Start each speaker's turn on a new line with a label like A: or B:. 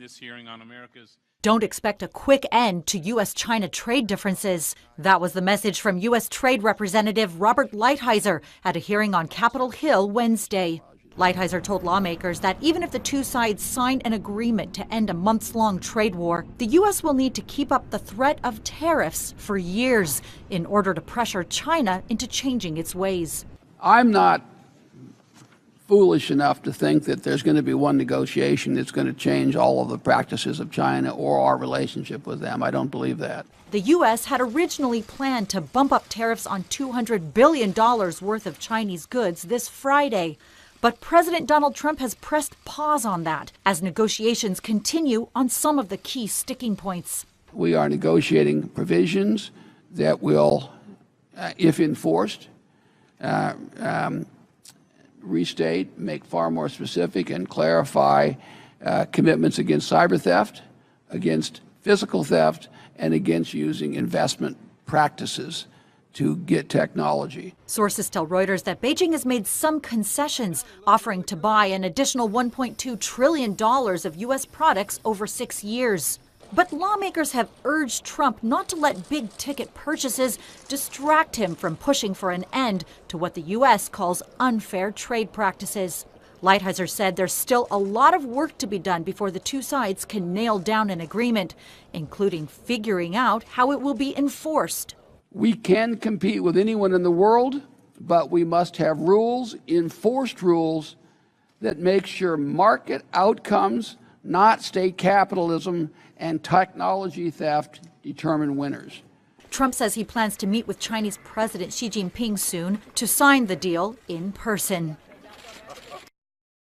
A: this hearing on America's.
B: Don't expect a quick end to U.S.-China trade differences. That was the message from U.S. Trade Representative Robert Lighthizer at a hearing on Capitol Hill Wednesday. Lighthizer told lawmakers that even if the two sides sign an agreement to end a months-long trade war, the U.S. will need to keep up the threat of tariffs for years in order to pressure China into changing its ways.
C: I'm not foolish enough to think that there's going to be one negotiation that's going to change all of the practices of China or our relationship with them. I don't believe that.
B: The U.S. had originally planned to bump up tariffs on $200 billion worth of Chinese goods this Friday. But President Donald Trump has pressed pause on that as negotiations continue on some of the key sticking points.
C: We are negotiating provisions that will, if enforced, restate, make far more specific, and clarify commitments against cyber theft, against physical theft, and against using investment practices to get technology.
B: Sources tell Reuters that Beijing has made some concessions, offering to buy an additional $1.2 trillion of U.S. products over 6 years. But lawmakers have urged Trump not to let big-ticket purchases distract him from pushing for an end to what the U.S. calls unfair trade practices. Lighthizer said there's still a lot of work to be done before the two sides can nail down an agreement, including figuring out how it will be enforced.
C: We can compete with anyone in the world, but we must have rules, enforced rules, that make sure market outcomes, not state capitalism and technology theft, determine winners.
B: Trump says he plans to meet with Chinese President Xi Jinping soon to sign the deal in person.